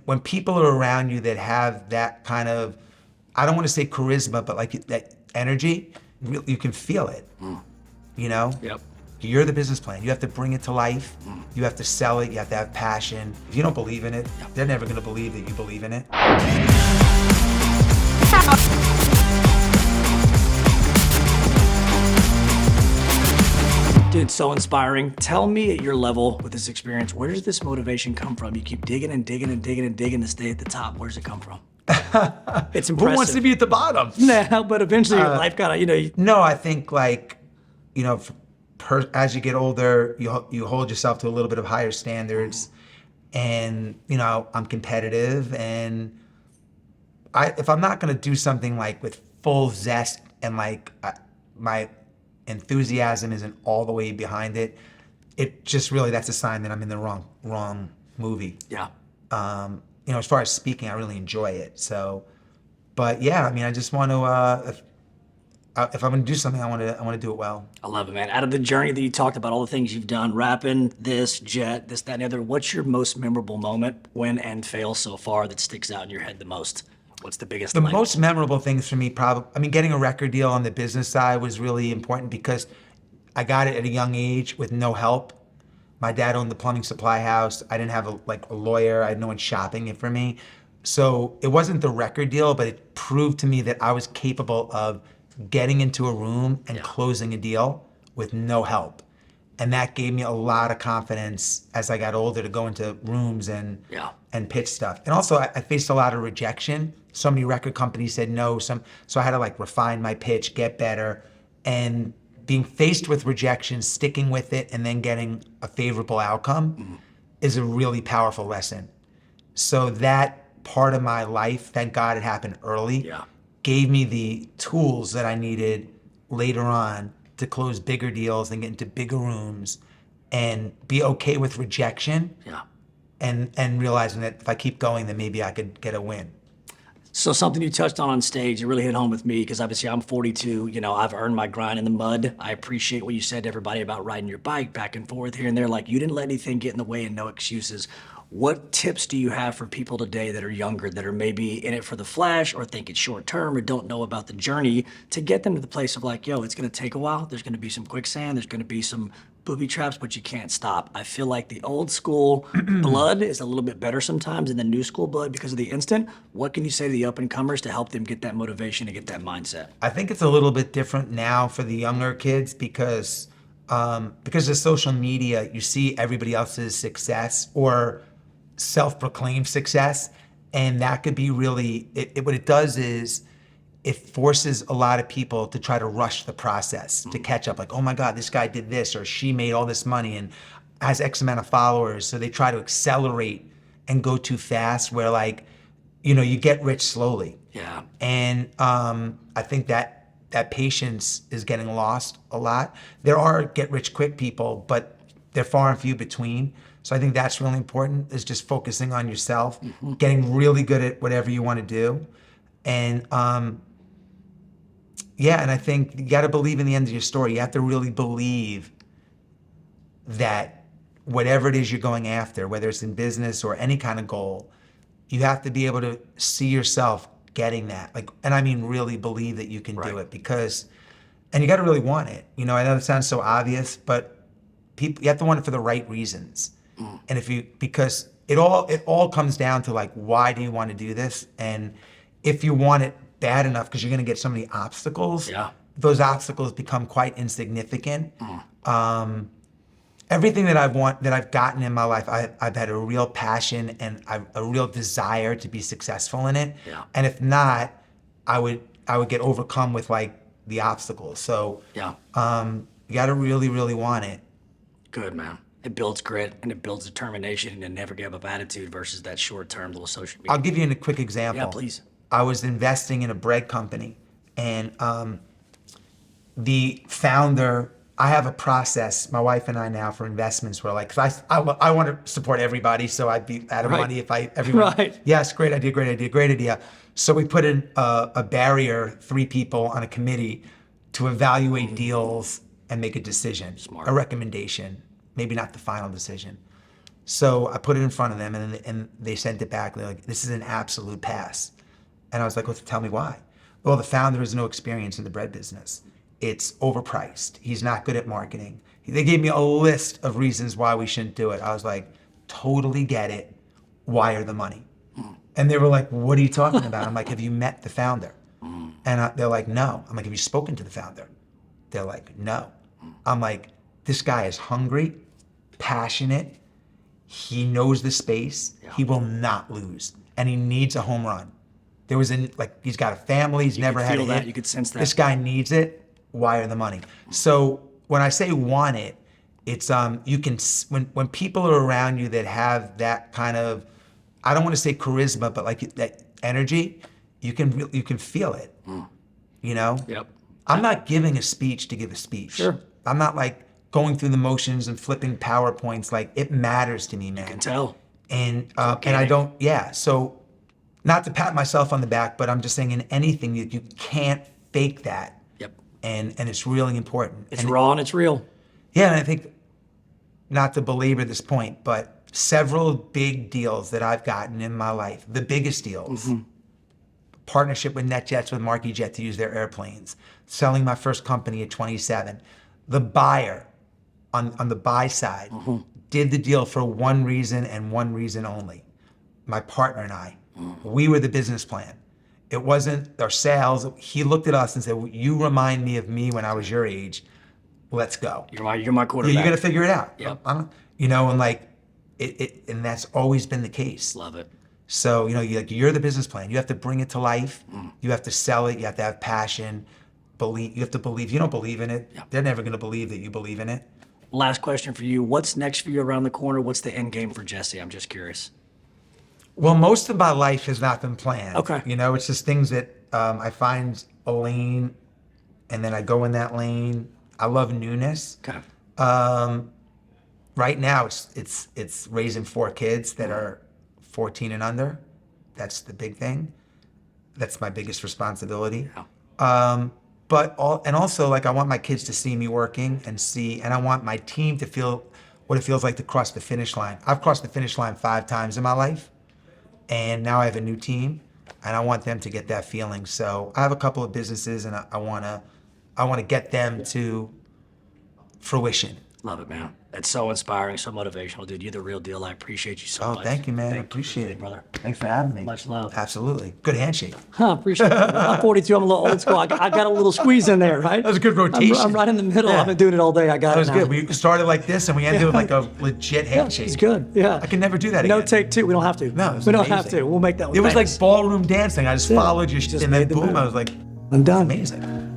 when people are around you that have that kind of, I don't want to say charisma, but like that energy, you can feel it, you know? Yep. You're the business plan. You have to bring it to life. You have to sell it. You have to have passion. If you don't believe in it, they're never going to believe that you believe in it. Dude, so inspiring. Tell me at your level with this experience, where does this motivation come from? You keep digging and digging and digging and digging to stay at the top. Where does it come from? It's impressive. Who wants to be at the bottom? Nah, but eventually your life got to, No, I think like, as you get older, you hold yourself to a little bit of higher standards, and I'm competitive, and if I'm not going to do something like with full zest and like my enthusiasm isn't all the way behind it, it just really, that's a sign that I'm in the wrong movie. Yeah. As far as speaking, I really enjoy it. So, but yeah, I mean, I just want to. If I'm going to do something, I want to do it well. I love it, man. Out of the journey that you talked about, all the things you've done, rapping, this, Jet, this, that, and the other, what's your most memorable moment, win and fail so far, that sticks out in your head the most? What's the biggest The most memorable things for me, getting a record deal on the business side was really important because I got it at a young age with no help. My dad owned the plumbing supply house. I didn't have a lawyer. I had no one shopping it for me. So it wasn't the record deal, but it proved to me that I was capable of getting into a room and closing a deal with no help. And that gave me a lot of confidence as I got older to go into rooms and pitch stuff. And also I faced a lot of rejection. So many record companies said no. So I had to like refine my pitch, get better. And being faced with rejection, sticking with it, and then getting a favorable outcome is a really powerful lesson. So that part of my life, thank God it happened early, gave me the tools that I needed later on to close bigger deals and get into bigger rooms and be okay with rejection and realizing that if I keep going, then maybe I could get a win. So something you touched on stage, it really hit home with me because obviously I'm 42, I've earned my grind in the mud. I appreciate what you said to everybody about riding your bike back and forth here and there. Like, you didn't let anything get in the way and no excuses. What tips do you have for people today that are younger, that are maybe in it for the flash or think it's short term or don't know about the journey, to get them to the place of like, it's going to take a while. There's going to be some quicksand. There's going to be some booby traps, but you can't stop. I feel like the old school blood is a little bit better sometimes than the new school blood because of the instant. What can you say to the up and comers to help them get that motivation and get that mindset? I think it's a little bit different now for the younger kids because of social media, you see everybody else's success or self-proclaimed success, and that could be really, what it does is it forces a lot of people to try to rush the process, to catch up, like, oh my God, this guy did this, or she made all this money and has X amount of followers. So they try to accelerate and go too fast where like, you get rich slowly. Yeah. And I think that patience is getting lost a lot. There are get rich quick people, but they're far and few between. So I think that's really important, is just focusing on yourself, getting really good at whatever you want to do. And and I think you got to believe in the end of your story. You have to really believe that whatever it is you're going after, whether it's in business or any kind of goal, you have to be able to see yourself getting that. And I mean really believe that you can do it, and you got to really want it. I know it sounds so obvious, but you have to want it for the right reasons. And because it all comes down to like, why do you want to do this? And if you want it bad enough, because you're going to get so many obstacles, those obstacles become quite insignificant. Everything that I've gotten in my life, I've had a real passion and a real desire to be successful in it. And if not, I would get overcome with like the obstacles. So you got to really, really want it. Good, man. It builds grit and it builds determination and never give up attitude versus that short-term little social media. I'll give you a quick example. Yeah, please. I was investing in a bread company, and the founder, I have a process, my wife and I now, for investments where like, cause I want to support everybody, so I'd be out of money if everyone. Yes, great idea. So we put in a barrier, 3 people on a committee to evaluate deals and make a decision, a recommendation, maybe not the final decision. So I put it in front of them, and they sent it back. They're like, "This is an absolute pass." And I was like, "Well, tell me why." Well, the founder has no experience in the bread business. It's overpriced. He's not good at marketing. They gave me a list of reasons why we shouldn't do it. I was like, "Totally get it. Wire the money." And they were like, "What are you talking about?" I'm like, "Have you met the founder?" And they're like, "No." I'm like, "Have you spoken to the founder?" They're like, "No." I'm like, "This guy is hungry, passionate. He knows the space. He will not lose. And he needs a home run." He's got a family. He's never had a hit. You could sense that. This guy needs it. Wire the money. So when I say want it, it's when people are around you that have that kind of, I don't want to say charisma, but like that energy, you can feel it. You know? Yep. I'm not giving a speech to give a speech. Sure. I'm not like going through the motions and flipping PowerPoints. Like, it matters to me, man. I can tell. And I don't, so not to pat myself on the back, but I'm just saying in anything that you can't fake that. Yep. And it's really important. It's raw and it's real. Yeah, and I think, not to belabor this point, but several big deals that I've gotten in my life, the biggest deals, partnership with NetJets with Marquis Jet to use their airplanes, selling my first company at 27. The buyer on the buy side did the deal for one reason and one reason only. My partner and I, we were the business plan. It wasn't our sales. He looked at us and said, "Well, you remind me of me when I was your age. Let's go. You're my quarterback. You got to figure it out." Yep. And like and that's always been the case. Love it. So, you're the business plan. You have to bring it to life. You have to sell it. You have to have passion. You have to believe. You don't believe in it, they're never going to believe that you believe in it. Last question for you. What's next for you around the corner? What's the end game for Jesse? I'm just curious. Well, most of my life has not been planned. Okay. It's just things that I find a lane, and then I go in that lane. I love newness. Okay. Right now, it's raising 4 kids that are 14 and under. That's the big thing. That's my biggest responsibility. Yeah. And also, like, I want my kids to see me working and I want my team to feel what it feels like to cross the finish line. I've crossed the finish line 5 times in my life, and now I have a new team, and I want them to get that feeling. So I have a couple of businesses, and I want to get them to fruition. Love it, man. It's so inspiring, so motivational, dude. You're the real deal. I appreciate you so much. Oh, thank you, man. I appreciate it, brother. Thanks for having me. Much love. Absolutely. Good handshake. Appreciate it. I'm 42. I'm a little old school. I got a little squeeze in there, right? That was a good rotation. I'm right in the middle. Yeah. I've been doing it all day. I got That it was now. good. We started like this, and we ended with like a legit handshake. It's good. Yeah. I can never do that No again. take 2. We don't have to. No, it was we don't have amazing. to. We'll make that one It was famous. like ballroom dancing. I just followed you, Just and then made the boom, move. I was like, I'm done. amazing.